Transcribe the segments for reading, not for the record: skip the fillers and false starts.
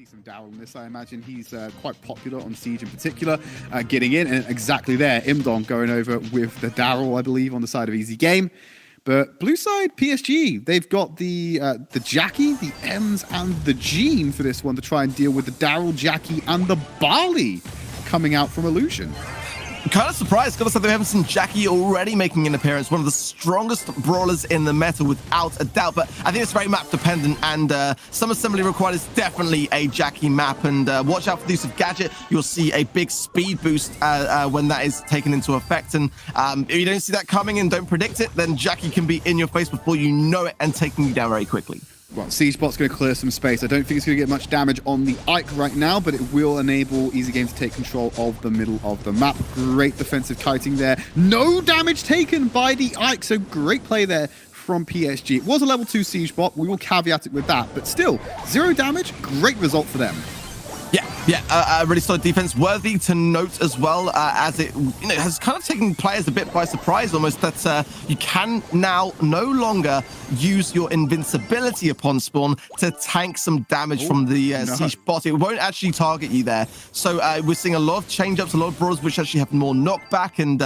see some Daryl in this. I imagine he's quite popular on Siege in particular, getting in, and exactly there, Imdong going over with the Daryl, I believe, on the side of EZGame. But blue side, PSG, they've got the Jackie, the Ems, and the Jean for this one to try and deal with the Daryl, Jackie, and the Barley coming out from Illusion. Kind of surprised, gotta say, we haven't seen Jackie already making an appearance. One of the strongest brawlers in the meta, without a doubt. But I think it's very map dependent, and some assembly required is definitely a Jackie map. And watch out for the use of Gadget. You'll see a big speed boost when that is taken into effect. And if you don't see that coming and don't predict it, then Jackie can be in your face before you know it and taking you down very quickly. Well, Siegebot's going to clear some space. I don't think it's going to get much damage on the Ike right now, but it will enable EZGame to take control of the middle of the map. Great defensive kiting there. No damage taken by the Ike, so great play there from PSG. It was a level 2 Siegebot. We will caveat it with that, but still, 0 damage. Great result for them. Yeah, really solid defense. Worthy to note as well, as it has kind of taken players a bit by surprise almost, that you can now no longer use your invincibility upon spawn to tank some damage from the Siege bot. It won't actually target you there. So we're seeing a lot of change-ups, a lot of brawlers which actually have more knockback, and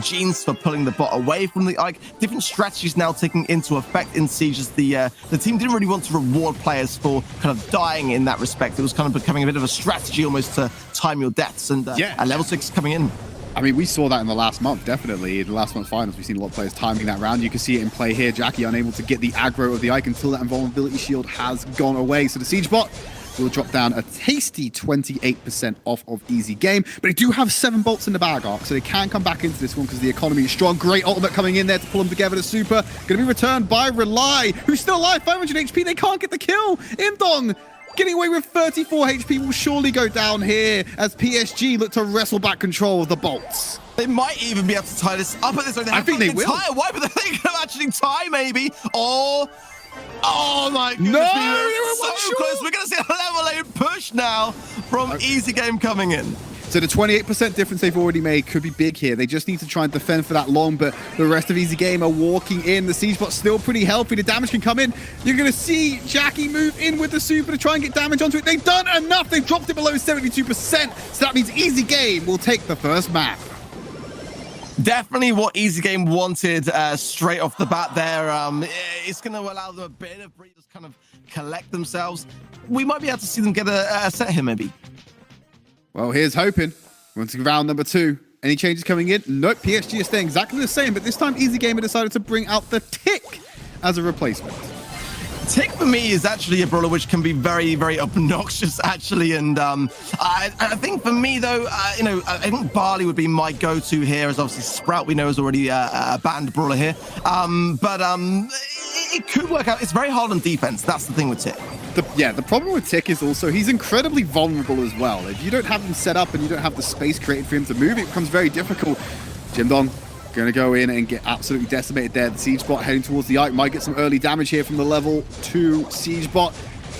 Jeans for pulling the bot away from the Ike. Different strategies now taking into effect in Siege, as the team didn't really want to reward players for kind of dying in that respect. It was kind of becoming a bit of a strategy almost to time your deaths, and level 6 coming in. I mean, we saw that in the last month, definitely. In the last month's finals, we've seen a lot of players timing that round. You can see it in play here. Jackie unable to get the aggro of the Ike until that invulnerability shield has gone away. So the Siege bot will drop down a tasty 28% off of EZGame. But they do have 7 bolts in the bag arc, so they can come back into this one because the economy is strong. Great ultimate coming in there to pull them together. The super going to be returned by Rely, who's still alive, 500 HP. They can't get the kill. Imdong getting away with 34 HP will surely go down here as PSG look to wrestle back control of the bolts. They might even be able to tie this up at this point. I think they will. Why would they actually tie, maybe? Or... oh my goodness, no, so close. We're going to see a level 8 push now from EZGame coming in. So the 28% difference they've already made could be big here. They just need to try and defend for that long, but the rest of EZGame are walking in. The Siegebot's still pretty healthy. The damage can come in. You're going to see Jackie move in with the super to try and get damage onto it. They've done enough. They've dropped it below 72%. So that means EZGame will take the first map. Definitely what EZGame wanted straight off the bat there. It's going to allow them a bit of breath to kind of collect themselves. We might be able to see them get a set here, maybe. Well, here's hoping. We're on to round number 2. Any changes coming in? Nope, PSG is staying exactly the same, but this time EZGame decided to bring out the Tick as a replacement. Tick for me is actually a brawler which can be very, very obnoxious, actually. And I think for me, though, I think Barley would be my go-to here, as obviously Sprout we know is already a banned brawler here. But it could work out. It's very hard on defense. That's the thing with Tick. The problem with Tick is also he's incredibly vulnerable as well. If you don't have him set up and you don't have the space created for him to move, it becomes very difficult. Jimdong going to go in and get absolutely decimated there. The Siegebot heading towards the Ike might get some early damage here from the level 2 Siegebot.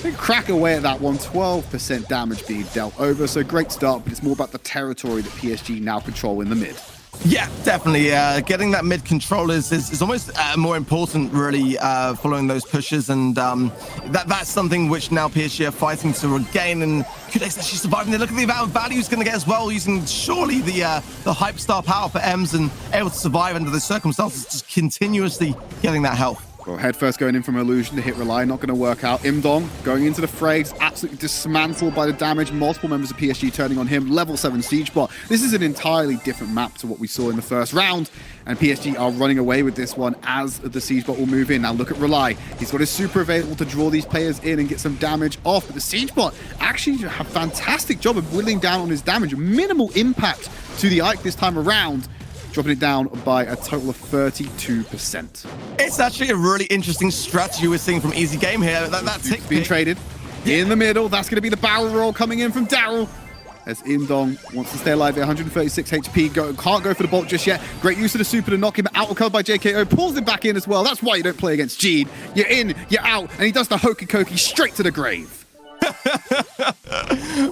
They crack away at that one, 12% damage being dealt over. So great start, but it's more about the territory that PSG now control in the mid. Yeah, definitely. Getting that mid control is almost more important, really, following those pushes. And that's something which now PSG are fighting to regain. And could they actually survive? And look at the amount of value he's going to get as well, using surely the hype star power for Ems, and able to survive under the circumstances, just continuously getting that health. Well, head first going in from Illusion to hit Rely, not going to work out. Imdong going into the fray, absolutely dismantled by the damage. Multiple members of PSG turning on him. Level 7 Siegebot. This is an entirely different map to what we saw in the first round, and PSG are running away with this one as the Siegebot will move in. Now look at Rely. He's got his super available to draw these players in and get some damage off, but the Siegebot actually have a fantastic job of whittling down on his damage. Minimal impact to the Ike this time around, dropping it down by a total of 32%. It's actually a really interesting strategy we're seeing from EZGame here. That Tick being traded in the middle. That's going to be the barrel roll coming in from Daryl, as Imdong wants to stay alive at 136 HP. Can't go for the bolt just yet. Great use of the super to knock him out. Covered by JKO. Pulls him back in as well. That's why you don't play against Gene. You're in, you're out, and he does the hokey cokey straight to the grave.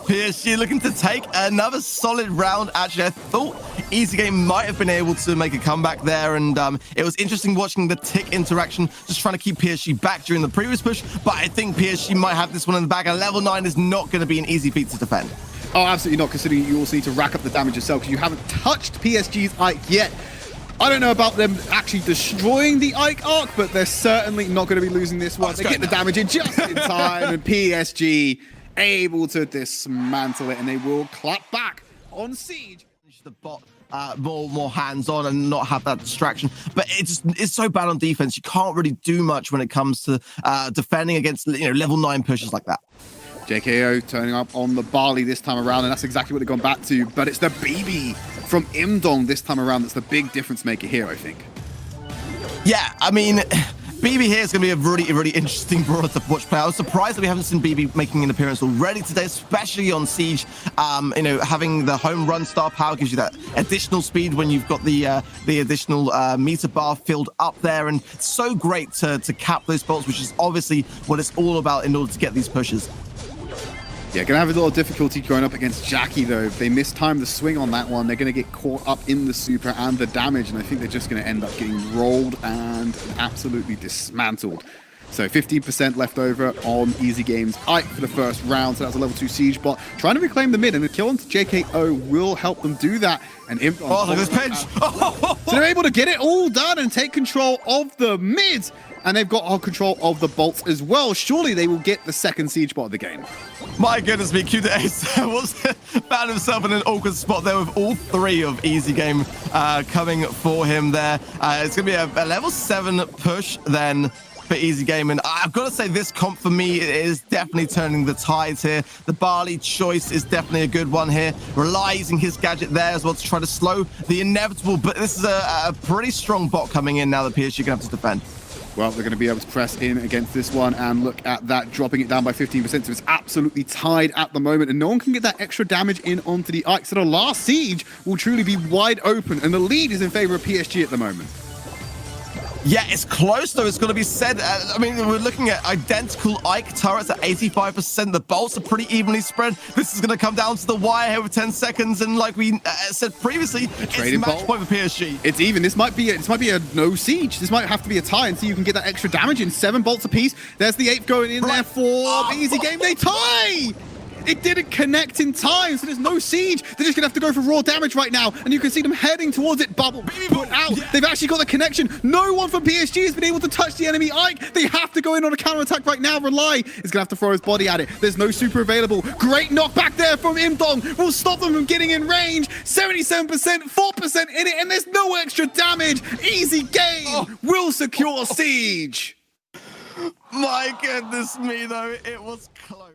PSG looking to take another solid round. Actually, I thought EZGame might have been able to make a comeback there, and it was interesting watching the tick interaction, just trying to keep PSG back during the previous push, but I think PSG might have this one in the bag, and level 9 is not going to be an easy feat to defend. Oh, absolutely not, considering you also need to rack up the damage yourself, because you haven't touched PSG's Ike yet. I don't know about them actually destroying the Ike arc, but they're certainly not going to be losing this one. They get the damage in just in time, and PSG able to dismantle it, and they will clap back on Siege. The bot more hands-on and not have that distraction, but it's so bad on defense. You can't really do much when it comes to defending against level 9 pushes like that. JKO turning up on the Barley this time around, and that's exactly what they've gone back to, but it's the BB from Imdong this time around that's the big difference maker here, I think. Yeah, I mean, BB here is going to be a really interesting brawler to watch play. I was surprised that we haven't seen BB making an appearance already today, especially on Siege. Having the home run star power gives you that additional speed when you've got the additional meter bar filled up there, and it's so great to cap those bolts, which is obviously what it's all about in order to get these pushes. Yeah, going to have a little difficulty going up against Jackie, though. If they mistime the swing on that one, they're going to get caught up in the super and the damage, and I think they're just going to end up getting rolled and absolutely dismantled. So 15% left over on EZGame's Ike for the first round, so that's a level 2 Siege bot. Trying to reclaim the mid, and a kill onto JKO will help them do that. And look at this pinch! So they're able to get it all done and take control of the mid, and they've got control of the bolts as well. Surely they will get the second Siege bot of the game. My goodness me, Q2Ace found himself in an awkward spot there with all 3 of EZGame coming for him there. It's going to be a level 7 push then for EZGame, and I've got to say this comp for me is definitely turning the tides here. The Barley choice is definitely a good one here. Rely using his gadget there as well to try to slow the inevitable, but this is a pretty strong bot coming in now that PSG are going to have to defend. Well, they're going to be able to press in against this one, and look at that, dropping it down by 15%, so it's absolutely tied at the moment, and no one can get that extra damage in onto the Ike, so the last Siege will truly be wide open, and the lead is in favor of PSG at the moment. Yeah, it's close, though. It's going to be said. I mean, we're looking at identical Ike turrets at 85%. The bolts are pretty evenly spread. This is going to come down to the wire here with 10 seconds. And like we said previously, it's match point for PSG. It's even. This might be a no Siege. This might have to be a tie, and so you can get that extra damage in. 7 bolts apiece. There's the 8th going in there for EZGame. They tie! It didn't connect in time, so there's no Siege. They're just going to have to go for raw damage right now, and you can see them heading towards it. Bubble put out. Yeah. They've actually got the connection. No one from PSG has been able to touch the enemy Ike. They have to go in on a counterattack right now. Rely is going to have to throw his body at it. There's no super available. Great knockback there from Imdong. Will stop them from getting in range. 77%, 4% in it, and there's no extra damage. EZGame will secure Siege. My goodness me, though. It was close.